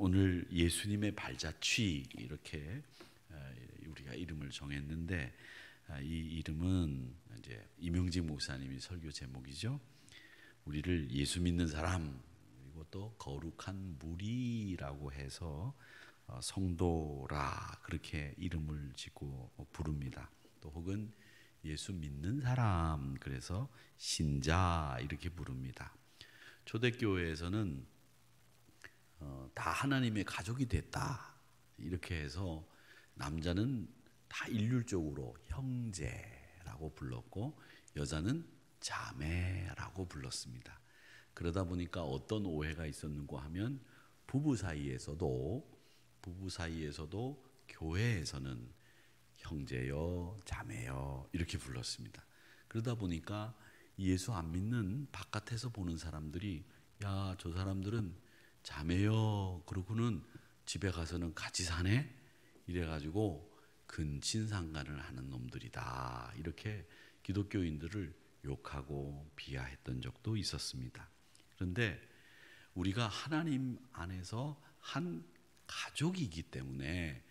오늘 예수님의 발자취 이렇게 우리가 이름을 정했는데 이 이름은 이제 이명직 목사님이 설교 제목이죠. 우리를 예수 믿는 사람 그리고 또 거룩한 무리라고 해서 성도라 그렇게 이름을 짓고 부릅니다. 또 혹은 예수 믿는 사람 그래서 신자 이렇게 부릅니다. 초대교회에서는 다 하나님의 가족이 됐다 이렇게 해서 남자는 다 일률적으로 형제라고 불렀고 여자는 자매라고 불렀습니다. 그러다 보니까 어떤 오해가 있었는가 하면 부부 사이에서도 교회에서는 형제여 자매여 이렇게 불렀습니다. 그러다 보니까 예수 안 믿는 바깥에서 보는 사람들이 야, 저 사람들은 자매여 그러고는 집에 가서는 같이 사네 이래가지고 근친상간을 하는 놈들이다 이렇게 기독교인들을 욕하고 비하했던 적도 있었습니다. 그런데 우리가 하나님 안에서 한 가족이기 때문에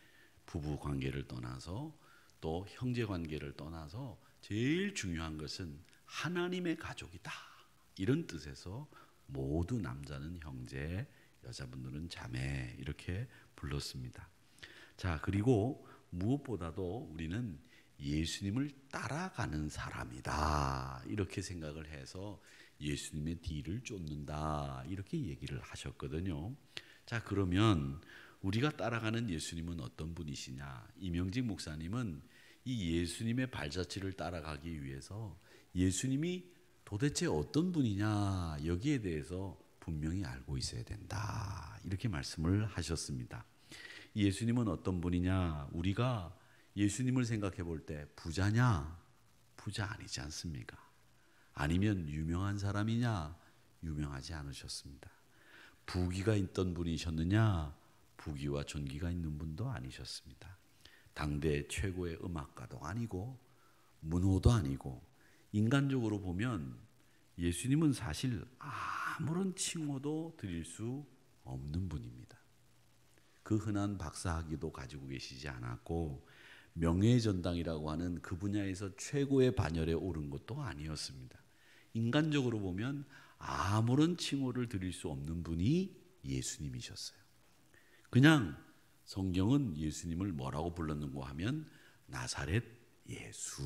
부부 관계를 떠나서 또 형제 관계를 떠나서 제일 중요한 것은 하나님의 가족이다 이런 뜻에서 모두 남자는 형제 여자분들은 자매 이렇게 불렀습니다. 자, 그리고 무엇보다도 우리는 예수님을 따라가는 사람이다 이렇게 생각을 해서 예수님의 뒤를 쫓는다 이렇게 얘기를 하셨거든요. 자, 그러면 우리가 따라가는 예수님은 어떤 분이시냐? 이명직 목사님은 이 예수님의 발자취를 따라가기 위해서 예수님이 도대체 어떤 분이냐 여기에 대해서 분명히 알고 있어야 된다 이렇게 말씀을 하셨습니다. 예수님은 어떤 분이냐? 우리가 예수님을 생각해 볼 때 부자냐? 부자 아니지 않습니까? 아니면 유명한 사람이냐? 유명하지 않으셨습니다. 부귀가 있던 분이셨느냐? 부귀와 존귀가 있는 분도 아니셨습니다. 당대 최고의 음악가도 아니고 문호도 아니고 인간적으로 보면 예수님은 사실 아무런 칭호도 드릴 수 없는 분입니다. 그 흔한 박사학위도 가지고 계시지 않았고 명예의 전당이라고 하는 그 분야에서 최고의 반열에 오른 것도 아니었습니다. 인간적으로 보면 아무런 칭호를 드릴 수 없는 분이 예수님이셨어요. 그냥 성경은 예수님을 뭐라고 불렀는가 하면 나사렛 예수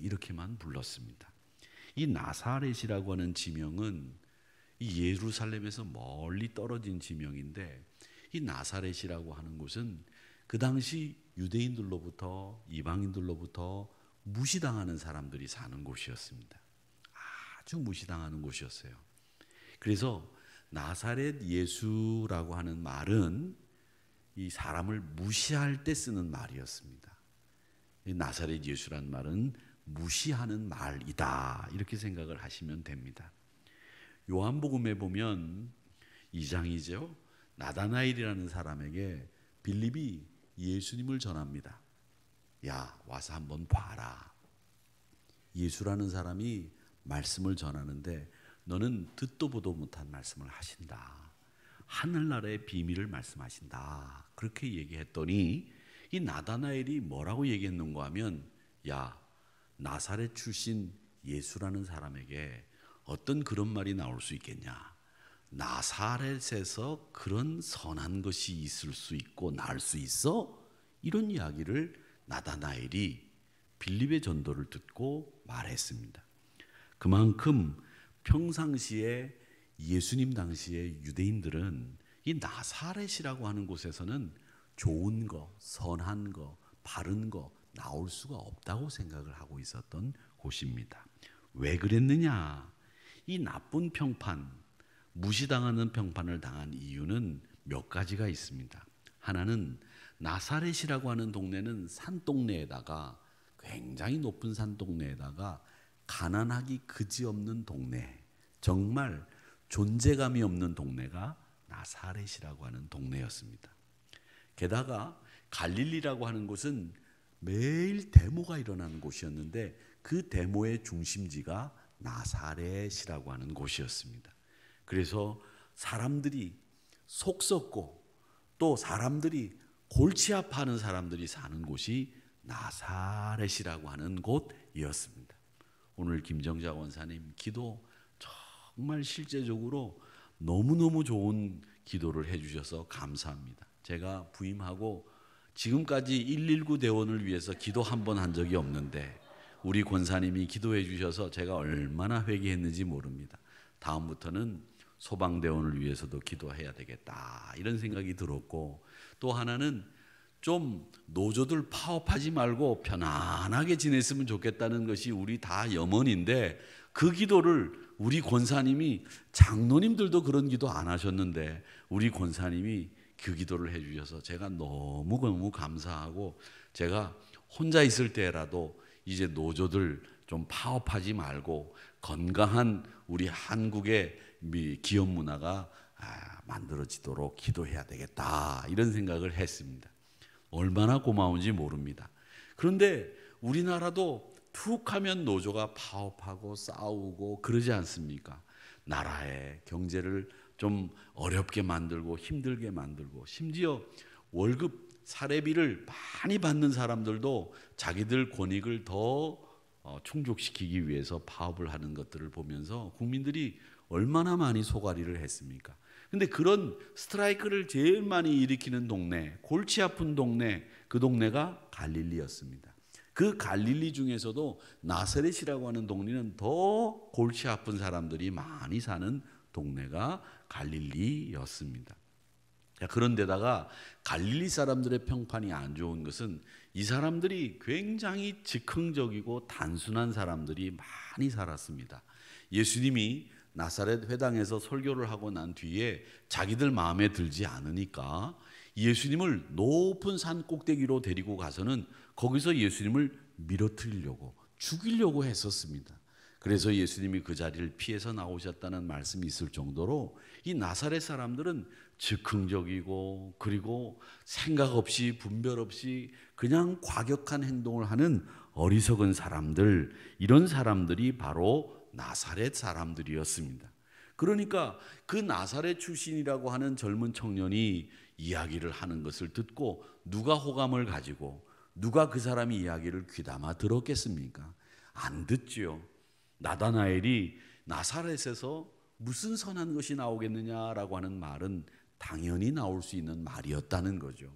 이렇게만 불렀습니다. 이 나사렛이라고 하는 지명은 이 예루살렘에서 멀리 떨어진 지명인데 이 나사렛이라고 하는 곳은 그 당시 유대인들로부터 이방인들로부터 무시당하는 사람들이 사는 곳이었습니다. 아주 무시당하는 곳이었어요. 그래서 나사렛 예수라고 하는 말은 이 사람을 무시할 때 쓰는 말이었습니다. 나사렛 예수란 말은 무시하는 말이다 이렇게 생각을 하시면 됩니다. 요한복음에 보면 2장이죠. 나다나엘이라는 사람에게 빌립이 예수님을 전합니다. 야, 와서 한번 봐라. 예수라는 사람이 말씀을 전하는데 너는 듣도 보도 못한 말씀을 하신다. 하늘나라의 비밀을 말씀하신다. 그렇게 얘기했더니 이 나다나엘이 뭐라고 얘기했는가 하면 야, 나사렛 출신 예수라는 사람에게 어떤 그런 말이 나올 수 있겠냐? 나사렛에서 그런 선한 것이 있을 수 있고 나을 수 있어? 이런 이야기를 나다나엘이 빌립의 전도를 듣고 말했습니다. 그만큼 평상시에 예수님 당시에 유대인들은 이 나사렛이라고 하는 곳에서는 좋은 거, 선한 거, 바른 거 나올 수가 없다고 생각을 하고 있었던 곳입니다. 왜 그랬느냐? 이 나쁜 평판, 무시당하는 평판을 당한 이유는 몇 가지가 있습니다. 하나는 나사렛이라고 하는 동네는 산동네에다가 굉장히 높은 산동네에다가 가난하기 그지없는 동네, 정말 존재감이 없는 동네가 나사렛이라고 하는 동네였습니다. 게다가 갈릴리라고 하는 곳은 매일 데모가 일어나는 곳이었는데 그 데모의 중심지가 나사렛이라고 하는 곳이었습니다. 그래서 사람들이 속 썩고 또 사람들이 골치 아파하는 사람들이 사는 곳이 나사렛이라고 하는 곳이었습니다. 오늘 김정자 원사님 기도 정말 실제적으로 너무너무 좋은 기도를 해주셔서 감사합니다. 제가 부임하고 지금까지 119 대원을 위해서 기도 한 번 한 적이 없는데 우리 권사님이 기도해 주셔서 제가 얼마나 회개했는지 모릅니다. 다음부터는 소방대원을 위해서도 기도해야 되겠다 이런 생각이 들었고, 또 하나는 좀 노조들 파업하지 말고 편안하게 지냈으면 좋겠다는 것이 우리 다 염원인데, 그 기도를 우리 권사님이, 장로님들도 그런 기도 안 하셨는데 우리 권사님이 그 기도를 해주셔서 제가 너무너무 감사하고, 제가 혼자 있을 때라도 이제 노조들 좀 파업하지 말고 건강한 우리 한국의 기업 문화가 만들어지도록 기도해야 되겠다 이런 생각을 했습니다. 얼마나 고마운지 모릅니다. 그런데 우리나라도 툭 하면 노조가 파업하고 싸우고 그러지 않습니까? 나라의 경제를 좀 어렵게 만들고 힘들게 만들고, 심지어 월급 사례비를 많이 받는 사람들도 자기들 권익을 더 충족시키기 위해서 파업을 하는 것들을 보면서 국민들이 얼마나 많이 소가리를 했습니까? 근데 그런 스트라이크를 제일 많이 일으키는 동네, 골치 아픈 동네, 그 동네가 갈릴리였습니다. 그 갈릴리 중에서도 나사렛이라고 하는 동네는 더 골치 아픈 사람들이 많이 사는 동네가 갈릴리였습니다. 그런데다가 갈릴리 사람들의 평판이 안 좋은 것은 이 사람들이 굉장히 즉흥적이고 단순한 사람들이 많이 살았습니다. 예수님이 나사렛 회당에서 설교를 하고 난 뒤에 자기들 마음에 들지 않으니까 예수님을 높은 산 꼭대기로 데리고 가서는 거기서 예수님을 밀어뜨리려고, 죽이려고 했었습니다. 그래서 예수님이 그 자리를 피해서 나오셨다는 말씀이 있을 정도로 이 나사렛 사람들은 즉흥적이고, 그리고 생각 없이 분별 없이 그냥 과격한 행동을 하는 어리석은 사람들, 이런 사람들이 바로 나사렛 사람들이었습니다. 그러니까 그 나사렛 출신이라고 하는 젊은 청년이 이야기를 하는 것을 듣고 누가 호감을 가지고, 누가 그 사람이 이야기를 귀담아 들었겠습니까? 안 듣지요. 나다나엘이 나사렛에서 무슨 선한 것이 나오겠느냐라고 하는 말은 당연히 나올 수 있는 말이었다는 거죠.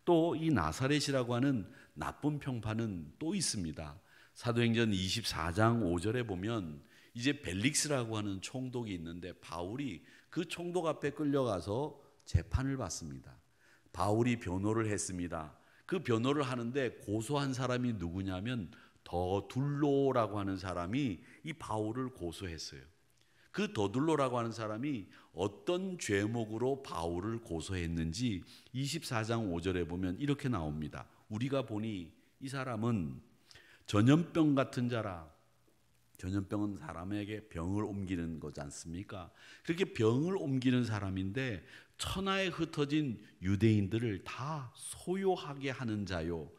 또 이 나사렛이라고 하는 나쁜 평판은 또 있습니다. 사도행전 24장 5절에 보면 이제 벨릭스라고 하는 총독이 있는데, 바울이 그 총독 앞에 끌려가서 재판을 받습니다. 바울이 변호를 했습니다. 그 변호를 하는데 고소한 사람이 누구냐면 더둘로라고 하는 사람이 이 바울을 고소했어요. 그 더둘로라고 하는 사람이 어떤 죄목으로 바울을 고소했는지 24장 5절에 보면 이렇게 나옵니다. 우리가 보니 이 사람은 전염병 같은 자라. 전염병은 사람에게 병을 옮기는 거지 않습니까? 그렇게 병을 옮기는 사람인데 천하에 흩어진 유대인들을 다 소요하게 하는 자요,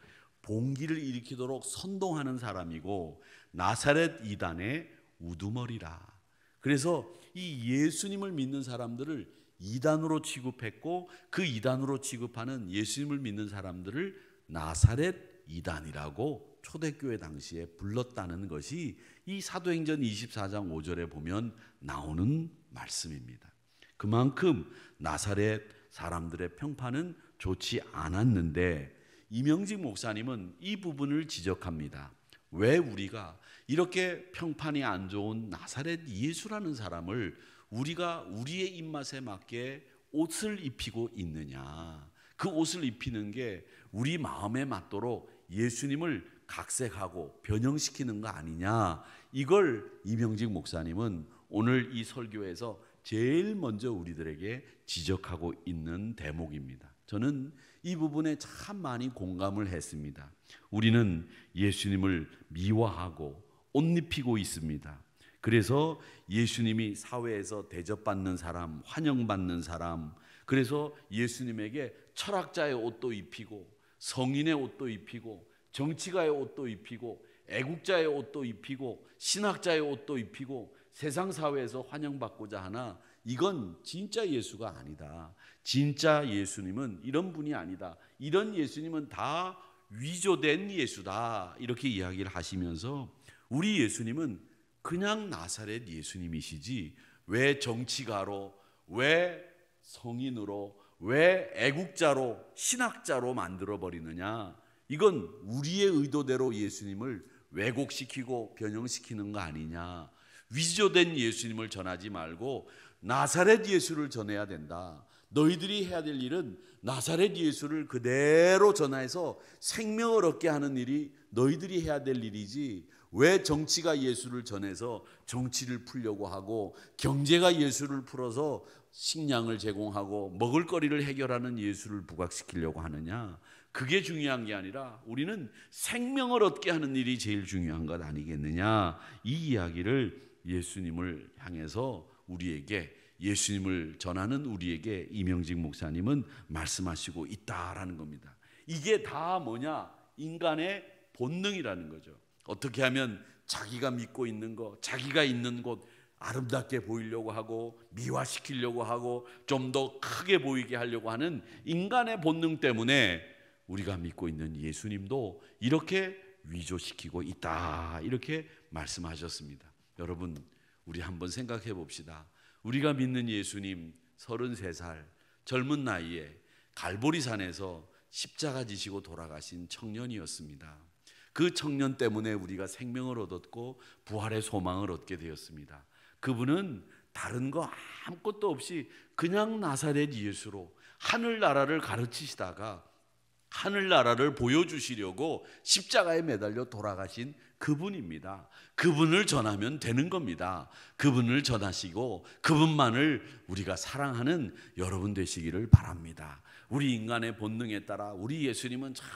봉기를 일으키도록 선동하는 사람이고 나사렛 이단의 우두머리라. 그래서 이 예수님을 믿는 사람들을 이단으로 취급했고, 그 이단으로 취급하는 예수님을 믿는 사람들을 나사렛 이단이라고 초대교회 당시에 불렀다는 것이 이 사도행전 24장 5절에 보면 나오는 말씀입니다. 그만큼 나사렛 사람들의 평판은 좋지 않았는데, 이명직 목사님은 이 부분을 지적합니다. 왜 우리가 이렇게 평판이 안 좋은 나사렛 예수라는 사람을 우리가 우리의 입맛에 맞게 옷을 입히고 있느냐? 그 옷을 입히는 게 우리 마음에 맞도록 예수님을 각색하고 변형시키는 거 아니냐? 이걸 이명직 목사님은 오늘 이 설교에서 제일 먼저 우리들에게 지적하고 있는 대목입니다. 저는 이 부분에 참 많이 공감을 했습니다. 우리는 예수님을 미화하고 옷 입히고 있습니다. 그래서 예수님이 사회에서 대접받는 사람, 환영받는 사람, 그래서 예수님에게 철학자의 옷도 입히고 성인의 옷도 입히고 정치가의 옷도 입히고 애국자의 옷도 입히고 신학자의 옷도 입히고 세상 사회에서 환영받고자 하나 이건 진짜 예수가 아니다. 진짜 예수님은 이런 분이 아니다. 이런 예수님은 다 위조된 예수다. 이렇게 이야기를 하시면서 우리 예수님은 그냥 나사렛 예수님이시지 왜 정치가로, 왜 성인으로, 왜 애국자로, 신학자로 만들어버리느냐. 이건 우리의 의도대로 예수님을 왜곡시키고 변형시키는 거 아니냐. 위조된 예수님을 전하지 말고 나사렛 예수를 전해야 된다. 너희들이 해야 될 일은 나사렛 예수를 그대로 전해서 생명을 얻게 하는 일이 너희들이 해야 될 일이지, 왜 정치가 예수를 전해서 정치를 풀려고 하고 경제가 예수를 풀어서 식량을 제공하고 먹을거리를 해결하는 예수를 부각시키려고 하느냐. 그게 중요한 게 아니라 우리는 생명을 얻게 하는 일이 제일 중요한 것 아니겠느냐. 이 이야기를 예수님을 향해서 우리에게, 예수님을 전하는 우리에게 이명직 목사님은 말씀하시고 있다라는 겁니다. 이게 다 뭐냐? 인간의 본능이라는 거죠. 어떻게 하면 자기가 믿고 있는 것, 자기가 있는 곳 아름답게 보이려고 하고 미화시키려고 하고 좀 더 크게 보이게 하려고 하는 인간의 본능 때문에 우리가 믿고 있는 예수님도 이렇게 위조시키고 있다, 이렇게 말씀하셨습니다. 여러분, 우리 한번 생각해 봅시다. 우리가 믿는 예수님 33살 젊은 나이에 갈보리산에서 십자가 지시고 돌아가신 청년이었습니다. 그 청년 때문에 우리가 생명을 얻었고 부활의 소망을 얻게 되었습니다. 그분은 다른 거 아무것도 없이 그냥 나사렛 예수로 하늘나라를 가르치시다가 하늘나라를 보여주시려고 십자가에 매달려 돌아가신 그분입니다. 그분을 전하면 되는 겁니다. 그분을 전하시고 그분만을 우리가 사랑하는 여러분 되시기를 바랍니다. 우리 인간의 본능에 따라 우리 예수님은 참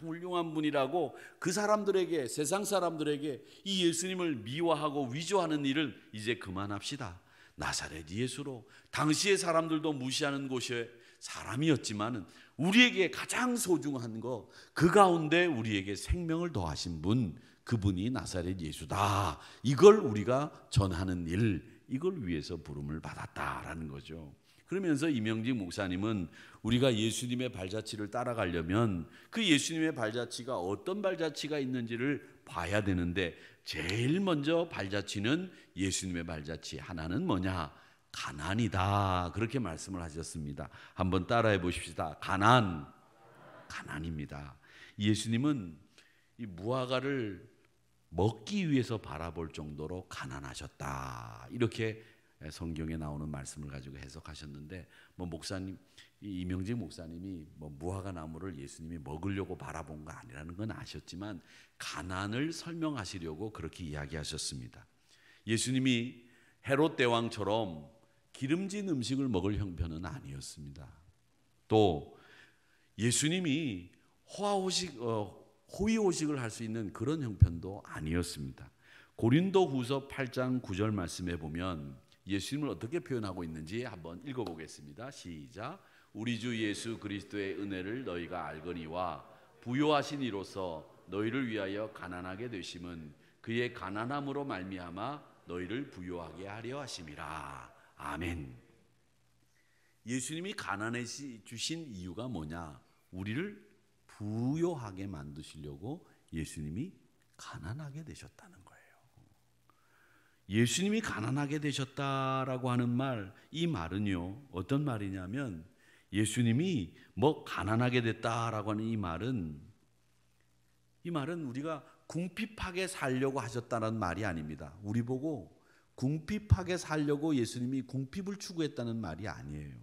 훌륭한 분이라고 그 사람들에게, 세상 사람들에게 이 예수님을 미화하고 위조하는 일을 이제 그만합시다. 나사렛 예수로 당시의 사람들도 무시하는 곳이 사람이었지만 우리에게 가장 소중한 거, 그 가운데 우리에게 생명을 더하신 분, 그분이 나사렛 예수다. 이걸 우리가 전하는 일, 이걸 위해서 부름을 받았다라는 거죠. 그러면서 이명직 목사님은 우리가 예수님의 발자취를 따라가려면 그 예수님의 발자취가 어떤 발자취가 있는지를 봐야 되는데, 제일 먼저 발자취는 예수님의 발자취 하나는 뭐냐? 가난이다. 그렇게 말씀을 하셨습니다. 한번 따라해 보십시다. 가난입니다. 예수님은 이 무화과를 먹기 위해서 바라볼 정도로 가난하셨다. 이렇게 성경에 나오는 말씀을 가지고 해석하셨는데, 목사님, 이명직 목사님이 무화과 나무를 예수님이 먹으려고 바라본 거 아니라는 건 아셨지만 가난을 설명하시려고 그렇게 이야기하셨습니다. 예수님이 헤롯 대왕처럼 기름진 음식을 먹을 형편은 아니었습니다. 또 예수님이 호의호식을 할 수 있는 그런 형편도 아니었습니다. 고린도후서 8장 9절 말씀에 보면 예수님을 어떻게 표현하고 있는지 한번 읽어보겠습니다. 시작. 우리 주 예수 그리스도의 은혜를 너희가 알거니와 부요하신 이로써 너희를 위하여 가난하게 되심은 그의 가난함으로 말미암아 너희를 부요하게 하려 하심이라. 아멘. 예수님이 가난해 주신 이유가 뭐냐? 우리를 부요하게 만드시려고 예수님이 가난하게 되셨다는 거예요. 예수님이 가난하게 되셨다라고 하는 말, 이 말은요, 어떤 말이냐면 예수님이 가난하게 됐다라고 하는 이 말은 우리가 궁핍하게 살려고 하셨다는 말이 아닙니다. 우리 보고 궁핍하게 살려고 예수님이 궁핍을 추구했다는 말이 아니에요.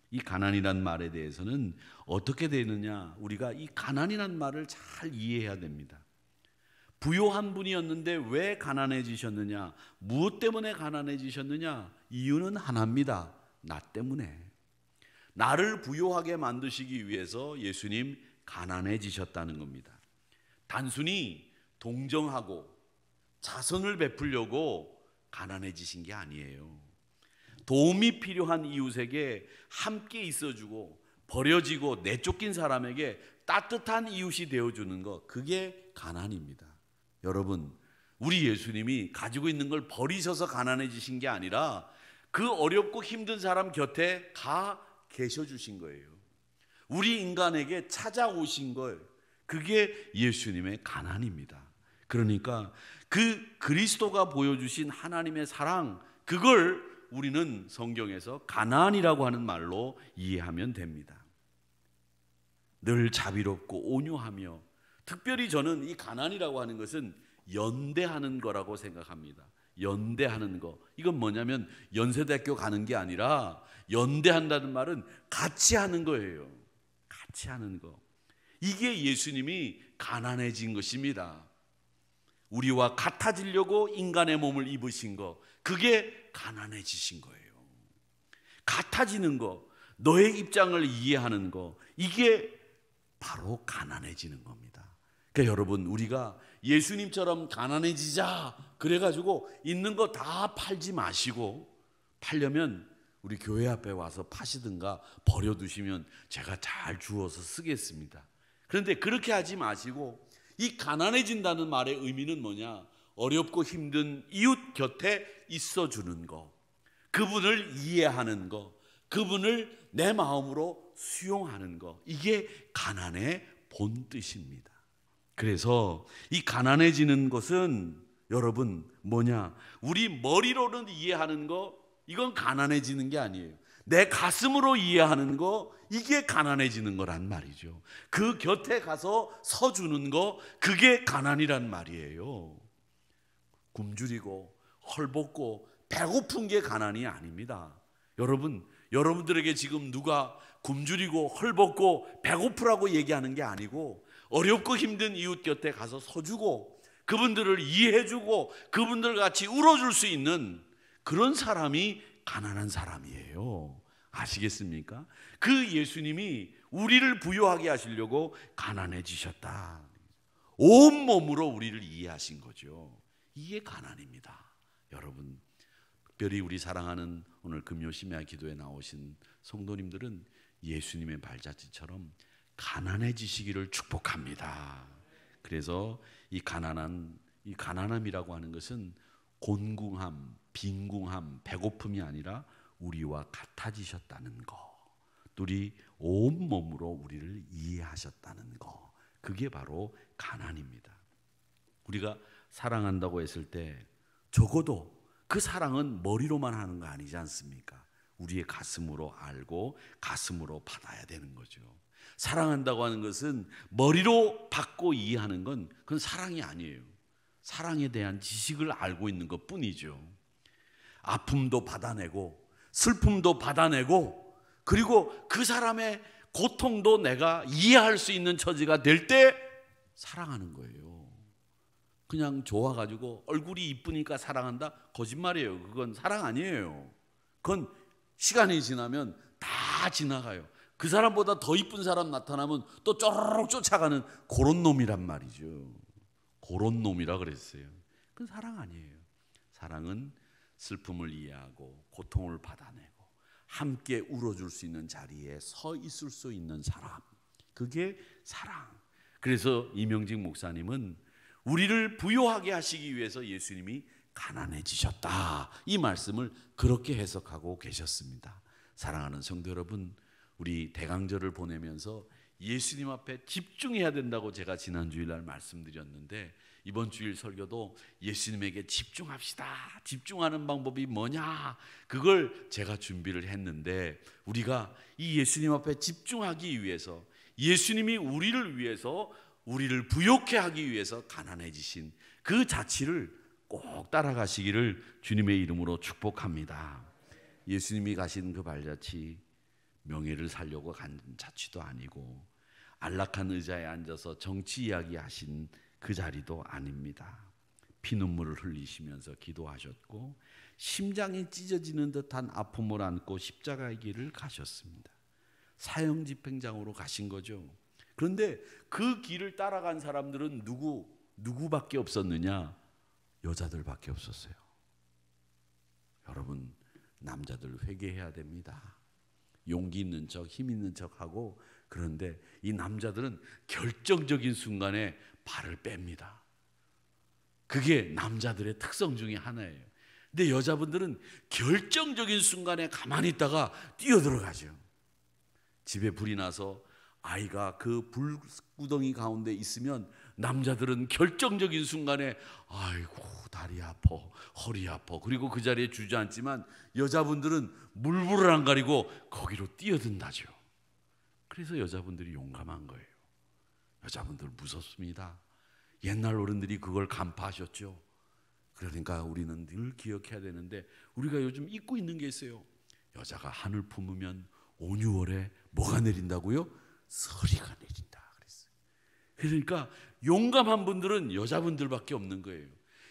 이 가난이란 말에 대해서는 어떻게 되느냐, 우리가 이 가난이란 말을 잘 이해해야 됩니다. 부요한 분이었는데 왜 가난해지셨느냐? 무엇 때문에 가난해지셨느냐? 이유는 하나입니다. 나 때문에. 나를 부요하게 만드시기 위해서 예수님 가난해지셨다는 겁니다. 단순히 동정하고 자선을 베풀려고 가난해지신 게 아니에요. 도움이 필요한 이웃에게 함께 있어주고 버려지고 내쫓긴 사람에게 따뜻한 이웃이 되어주는 것, 그게 가난입니다. 여러분, 우리 예수님이 가지고 있는 걸 버리셔서 가난해지신 게 아니라 그 어렵고 힘든 사람 곁에 가 계셔 주신 거예요. 우리 인간에게 찾아오신 걸, 그게 예수님의 가난입니다. 그러니까 그 그리스도가 보여주신 하나님의 사랑, 그걸 우리는 성경에서 가난이라고 하는 말로 이해하면 됩니다. 늘 자비롭고 온유하며, 특별히 저는 이 가난이라고 하는 것은 연대하는 거라고 생각합니다. 연대하는 거, 이건 뭐냐면 연세대학교 가는 게 아니라, 연대한다는 말은 같이 하는 거예요. 같이 하는 거. 이게 예수님이 가난해진 것입니다. 우리와 같아지려고 인간의 몸을 입으신 거, 그게 가난해지신 거예요. 같아지는 거, 너의 입장을 이해하는 거, 이게 바로 가난해지는 겁니다. 그러니까 여러분, 우리가 예수님처럼 가난해지자 그래가지고 있는 거 다 팔지 마시고, 팔려면 우리 교회 앞에 와서 파시든가 버려두시면 제가 잘 주워서 쓰겠습니다. 그런데 그렇게 하지 마시고, 이 가난해진다는 말의 의미는 뭐냐? 어렵고 힘든 이웃 곁에 있어주는 거, 그분을 이해하는 거, 그분을 내 마음으로 수용하는 거, 이게 가난의 본 뜻입니다. 그래서 이 가난해지는 것은 여러분 뭐냐? 우리 머리로는 이해하는 거, 이건 가난해지는 게 아니에요. 내 가슴으로 이해하는 거, 이게 가난해지는 거란 말이죠. 그 곁에 가서 서주는 거, 그게 가난이란 말이에요. 굶주리고 헐벗고 배고픈 게 가난이 아닙니다. 여러분들에게 지금 누가 굶주리고 헐벗고 배고프라고 얘기하는 게 아니고, 어렵고 힘든 이웃 곁에 가서 서주고 그분들을 이해해주고 그분들 같이 울어줄 수 있는 그런 사람이 가난한 사람이에요. 아시겠습니까? 그 예수님이 우리를 부유하게 하시려고 가난해지셨다. 온몸으로 우리를 이해하신 거죠. 이게 가난입니다. 여러분, 특별히 우리 사랑하는 오늘 금요 심야 기도에 나오신 성도님들은 예수님의 발자취처럼 가난해지시기를 축복합니다. 그래서 이 가난함이라고 하는 것은 곤궁함, 빈궁함, 배고픔이 아니라 우리와 같아지셨다는 거, 우리 온몸으로 우리를 이해하셨다는 거, 그게 바로 가난입니다. 우리가 사랑한다고 했을 때 적어도 그 사랑은 머리로만 하는 거 아니지 않습니까? 우리의 가슴으로 알고 가슴으로 받아야 되는 거죠. 사랑한다고 하는 것은 머리로 받고 이해하는 건 그건 사랑이 아니에요. 사랑에 대한 지식을 알고 있는 것 뿐이죠. 아픔도 받아내고 슬픔도 받아내고, 그리고 그 사람의 고통도 내가 이해할 수 있는 처지가 될 때 사랑하는 거예요. 그냥 좋아가지고 얼굴이 이쁘니까 사랑한다? 거짓말이에요. 그건 사랑 아니에요. 그건 시간이 지나면 다 지나가요. 그 사람보다 더 이쁜 사람 나타나면 또 쪼르륵 쫓아가는 그런 놈이란 말이죠. 그런 놈이라 그랬어요. 그건 사랑 아니에요. 사랑은 슬픔을 이해하고 고통을 받아내고 함께 울어줄 수 있는 자리에 서 있을 수 있는 사람, 그게 사랑. 그래서 이명직 목사님은 우리를 부유하게 하시기 위해서 예수님이 가난해지셨다, 이 말씀을 그렇게 해석하고 계셨습니다. 사랑하는 성도 여러분, 우리 대강절을 보내면서 예수님 앞에 집중해야 된다고 제가 지난 주일날 말씀드렸는데, 이번 주일 설교도 예수님에게 집중합시다. 집중하는 방법이 뭐냐, 그걸 제가 준비를 했는데, 우리가 이 예수님 앞에 집중하기 위해서, 예수님이 우리를 위해서, 우리를 부욕해 하기 위해서 가난해지신 그 자취를 꼭 따라가시기를 주님의 이름으로 축복합니다. 예수님이 가신 그 발자취, 명예를 살려고 간 자취도 아니고 안락한 의자에 앉아서 정치 이야기 하신 그 자리도 아닙니다. 피눈물을 흘리시면서 기도하셨고 심장이 찢어지는 듯한 아픔을 안고 십자가의 길을 가셨습니다. 사형 집행장으로 가신 거죠. 그런데 그 길을 따라간 사람들은 누구밖에 없었느냐? 여자들밖에 없었어요. 여러분, 남자들 회개해야 됩니다. 용기 있는 척, 힘 있는 척하고, 그런데 이 남자들은 결정적인 순간에 발을 뺍니다. 그게 남자들의 특성 중에 하나예요. 근데 여자분들은 결정적인 순간에 가만히 있다가 뛰어들어가죠. 집에 불이 나서 아이가 그 불구덩이 가운데 있으면 남자들은 결정적인 순간에 아이고 다리 아파, 허리 아파, 그리고 그 자리에 주저앉지만 여자분들은 물불을 안 가리고 거기로 뛰어든다죠. 그래서 여자분들이 용감한 거예요. 여자분들 무섭습니다. 옛날 어른들이 그걸 간파하셨죠. 그러니까 우리는 늘 기억해야 되는데, 우리가 요즘 잊고 있는 게 있어요. 여자가 한을 품으면 5, 6월에 뭐가 내린다고요? 서리가 내린다 그랬어요. 그러니까 용감한 분들은 여자분들밖에 없는 거예요.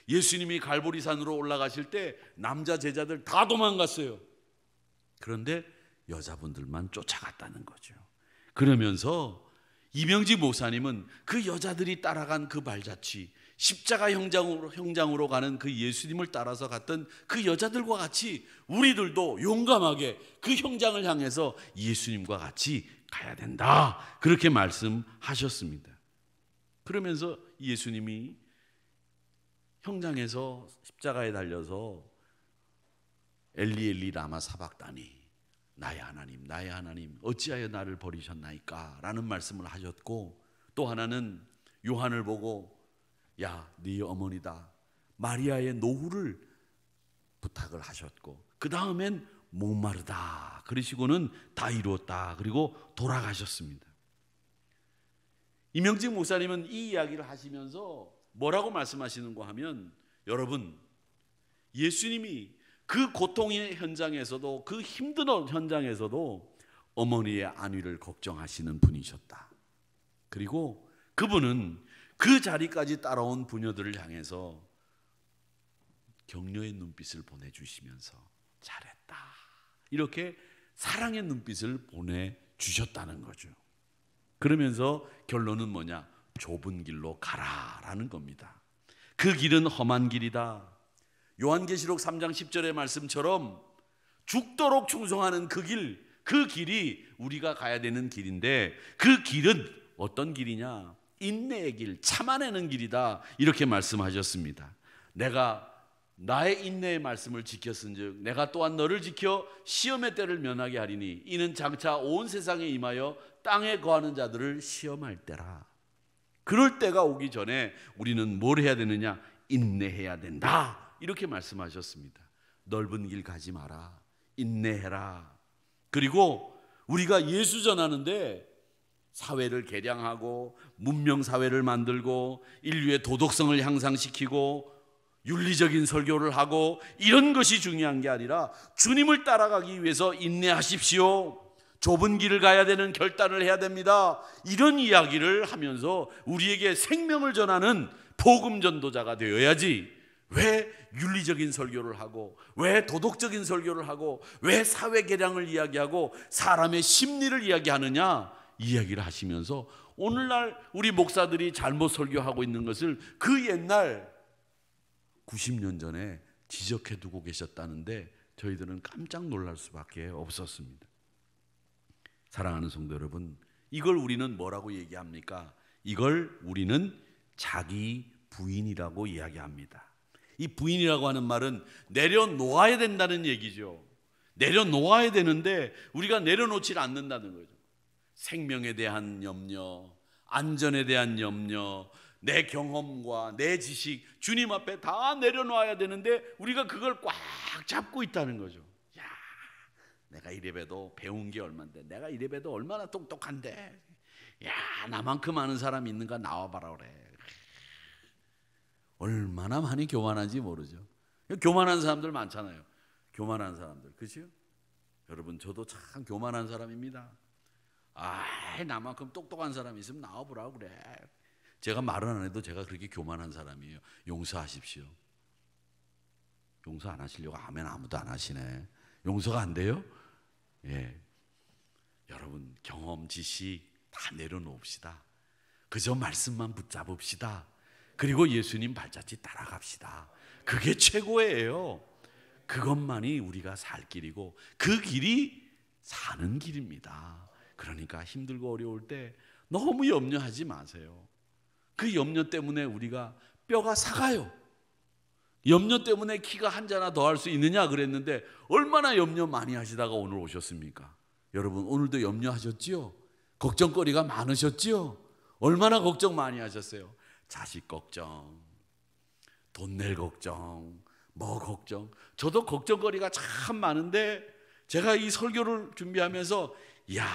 예수님이 갈보리산으로 올라가실 때 남자 제자들 다 도망갔어요. 그런데 여자분들만 쫓아갔다는 거죠. 그러면서 이명지 목사님은 그 여자들이 따라간 그 발자취, 십자가 형장으로 가는 그 예수님을 따라서 갔던 그 여자들과 같이 우리들도 용감하게 그 형장을 향해서 예수님과 같이 가야 된다, 그렇게 말씀하셨습니다. 그러면서 예수님이 형장에서 십자가에 달려서 엘리 엘리 라마 사박다니, 나의 하나님 나의 하나님 어찌하여 나를 버리셨나이까 라는 말씀을 하셨고, 또 하나는 요한을 보고 야, 네 어머니다 마리아의 노후를 부탁을 하셨고, 그 다음엔 목마르다 그러시고는 다 이루었다 그리고 돌아가셨습니다. 이명직 목사님은 이 이야기를 하시면서 뭐라고 말씀하시는가 하면, 여러분, 예수님이 그 고통의 현장에서도, 그 힘든 현장에서도 어머니의 안위를 걱정하시는 분이셨다. 그리고 그분은 그 자리까지 따라온 부녀들을 향해서 격려의 눈빛을 보내주시면서 잘했다, 이렇게 사랑의 눈빛을 보내주셨다는 거죠. 그러면서 결론은 뭐냐? 좁은 길로 가라라는 겁니다. 그 길은 험한 길이다. 요한계시록 3장 10절의 말씀처럼 죽도록 충성하는 그 길이 우리가 가야 되는 길인데, 그 길은 어떤 길이냐? 인내의 길, 참아내는 길이다, 이렇게 말씀하셨습니다. 내가 나의 인내의 말씀을 지켰은즉 내가 또한 너를 지켜 시험의 때를 면하게 하리니 이는 장차 온 세상에 임하여 땅에 거하는 자들을 시험할 때라. 그럴 때가 오기 전에 우리는 뭘 해야 되느냐? 인내해야 된다, 이렇게 말씀하셨습니다. 넓은 길 가지 마라, 인내해라. 그리고 우리가 예수 전하는데 사회를 개량하고 문명사회를 만들고 인류의 도덕성을 향상시키고 윤리적인 설교를 하고 이런 것이 중요한 게 아니라 주님을 따라가기 위해서 인내하십시오, 좁은 길을 가야 되는 결단을 해야 됩니다, 이런 이야기를 하면서 우리에게 생명을 전하는 복음 전도자가 되어야지, 왜 윤리적인 설교를 하고 왜 도덕적인 설교를 하고 왜 사회 개량을 이야기하고 사람의 심리를 이야기하느냐, 이야기를 하시면서 오늘날 우리 목사들이 잘못 설교하고 있는 것을 그 옛날 90년 전에 지적해 두고 계셨다는데 저희들은 깜짝 놀랄 수밖에 없었습니다. 사랑하는 성도 여러분, 이걸 우리는 뭐라고 얘기합니까? 이걸 우리는 자기 부인이라고 이야기합니다. 이 부인이라고 하는 말은 내려놓아야 된다는 얘기죠. 내려놓아야 되는데 우리가 내려놓지 않는다는 거죠. 생명에 대한 염려, 안전에 대한 염려, 내 경험과 내 지식, 주님 앞에 다 내려놓아야 되는데 우리가 그걸 꽉 잡고 있다는 거죠. 야, 내가 이래봬도 배운 게 얼만데, 내가 이래봬도 얼마나 똑똑한데, 야, 나만큼 아는 사람 있는가 나와봐라 그래. 얼마나 많이 교만한지 모르죠. 교만한 사람들 많잖아요. 교만한 사람들, 그렇죠? 여러분, 저도 참 교만한 사람입니다. 나만큼 똑똑한 사람 있으면 나와보라고 그래. 제가 말은 안 해도 제가 그렇게 교만한 사람이에요. 용서하십시오. 용서 안 하시려고 하면 아무도 안 하시네. 용서가 안 돼요? 예. 여러분, 경험, 지식 다 내려놓읍시다. 그저 말씀만 붙잡읍시다. 그리고 예수님 발자취 따라갑시다. 그게 최고예요. 그것만이 우리가 살 길이고 그 길이 사는 길입니다. 그러니까 힘들고 어려울 때 너무 염려하지 마세요. 그 염려 때문에 우리가 뼈가 삭아요. 염려 때문에 키가 한 자나 더 할 수 있느냐 그랬는데 얼마나 염려 많이 하시다가 오늘 오셨습니까? 여러분 오늘도 염려하셨지요? 걱정거리가 많으셨지요? 얼마나 걱정 많이 하셨어요? 자식 걱정, 돈 낼 걱정, 뭐 걱정. 저도 걱정거리가 참 많은데 제가 이 설교를 준비하면서 이야,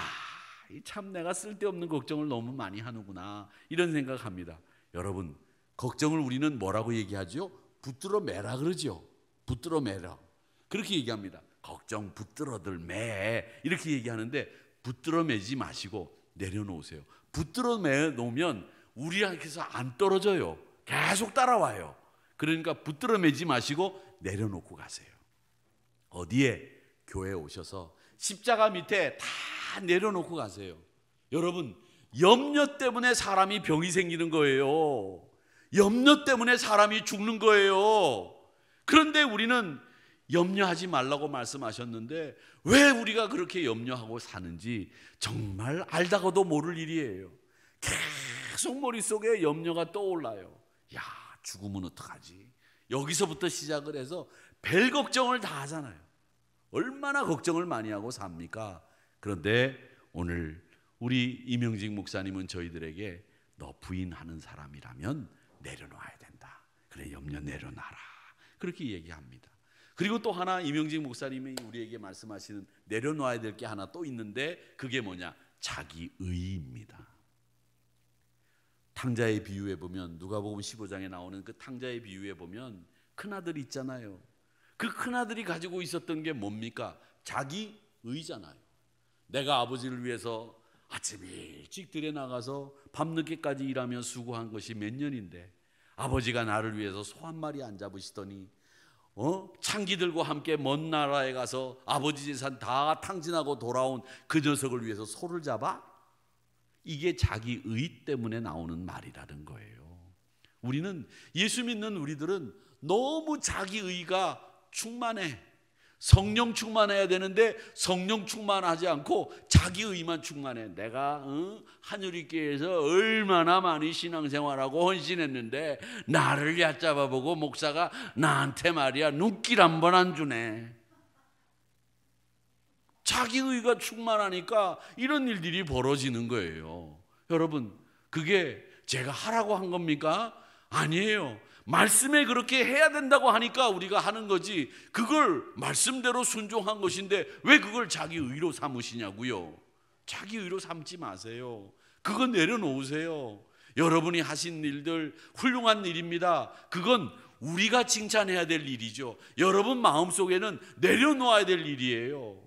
참 내가 쓸데없는 걱정을 너무 많이 하는구나 이런 생각합니다. 여러분 걱정을 우리는 뭐라고 얘기하죠? 붙들어 매라 그러죠. 붙들어 매라 그렇게 얘기합니다. 걱정 붙들어들 매 이렇게 얘기하는데 붙들어 매지 마시고 내려놓으세요. 붙들어 매 놓으면 우리한테서 안 떨어져요. 계속 따라와요. 그러니까 붙들어 매지 마시고 내려놓고 가세요. 어디에? 교회에 오셔서 십자가 밑에 다 내려놓고 가세요. 여러분 염려 때문에 사람이 병이 생기는 거예요. 염려 때문에 사람이 죽는 거예요. 그런데 우리는 염려하지 말라고 말씀하셨는데 왜 우리가 그렇게 염려하고 사는지 정말 알다가도 모를 일이에요. 계속 머릿속에 염려가 떠올라요. 야, 죽으면 어떡하지? 여기서부터 시작을 해서 별 걱정을 다 하잖아요. 얼마나 걱정을 많이 하고 삽니까? 그런데 오늘 우리 이명직 목사님은 저희들에게 너 부인하는 사람이라면 내려놔야 된다. 그래 염려 내려놔라. 그렇게 얘기합니다. 그리고 또 하나 이명직 목사님이 우리에게 말씀하시는 내려놔야 될 게 하나 또 있는데 그게 뭐냐? 자기의입니다. 탕자의 비유에 보면 누가복음 15장에 나오는 그 탕자의 비유에 보면 큰아들 있잖아요. 그 큰아들이 가지고 있었던 게 뭡니까? 자기의잖아요. 내가 아버지를 위해서 아침 일찍 들에 나가서 밤늦게까지 일하며 수고한 것이 몇 년인데 아버지가 나를 위해서 소 한 마리 안 잡으시더니 창기들과 함께 먼 나라에 가서 아버지 재산 다 탕진하고 돌아온 그 녀석을 위해서 소를 잡아? 이게 자기의 때문에 나오는 말이라는 거예요. 우리는 예수 믿는 우리들은 너무 자기의가 충만해. 성령 충만해야 되는데 성령 충만하지 않고 자기의만 충만해. 내가 하늘이교회에서 얼마나 많이 신앙생활하고 헌신했는데 나를 얕잡아보고 목사가 나한테 말이야 눈길 한 번 안 주네. 자기의가 충만하니까 이런 일들이 벌어지는 거예요. 여러분 그게 제가 하라고 한 겁니까? 아니에요. 말씀에 그렇게 해야 된다고 하니까 우리가 하는 거지 그걸 말씀대로 순종한 것인데 왜 그걸 자기 의로 삼으시냐고요. 자기 의로 삼지 마세요. 그거 내려놓으세요. 여러분이 하신 일들 훌륭한 일입니다. 그건 우리가 칭찬해야 될 일이죠. 여러분 마음속에는 내려놓아야 될 일이에요.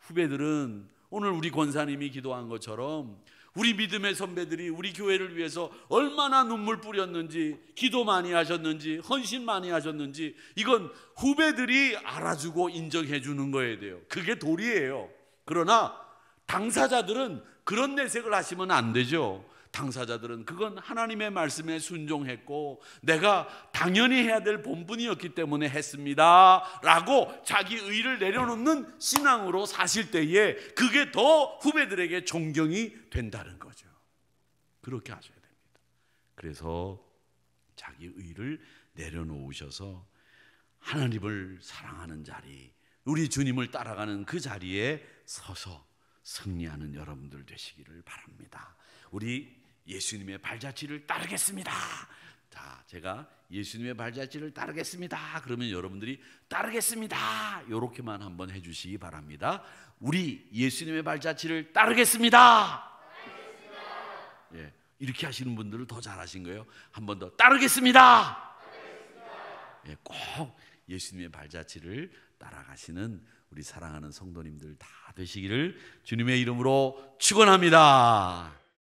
후배들은 오늘 우리 권사님이 기도한 것처럼 우리 믿음의 선배들이 우리 교회를 위해서 얼마나 눈물 뿌렸는지 기도 많이 하셨는지 헌신 많이 하셨는지 이건 후배들이 알아주고 인정해 주는 거예요. 돼요. 그게 도리예요. 그러나 당사자들은 그런 내색을 하시면 안 되죠. 당사자들은 그건 하나님의 말씀에 순종했고 내가 당연히 해야 될 본분이었기 때문에 했습니다 라고 자기 의를 내려놓는 신앙으로 사실 때에 그게 더 후배들에게 존경이 된다는 거죠. 그렇게 하셔야 됩니다. 그래서 자기 의를 내려놓으셔서 하나님을 사랑하는 자리, 우리 주님을 따라가는 그 자리에 서서 승리하는 여러분들 되시기를 바랍니다. 우리 예수님의 발자취를 따르겠습니다. 자, 제가 예수님의 발자취를 따르겠습니다. 그러면 여러분들이 따르겠습니다. 이렇게만 한번 해주시기 바랍니다. 우리 예수님의 발자취를 따르겠습니다. 예, 이렇게 하시는 분들을 더 잘하신 거예요. 한 번 더 따르겠습니다. 예, 꼭 예수님의 발자취를 따라가시는 우리 사랑하는 성도님들 다 되시기를 주님의 이름으로 축원합니다.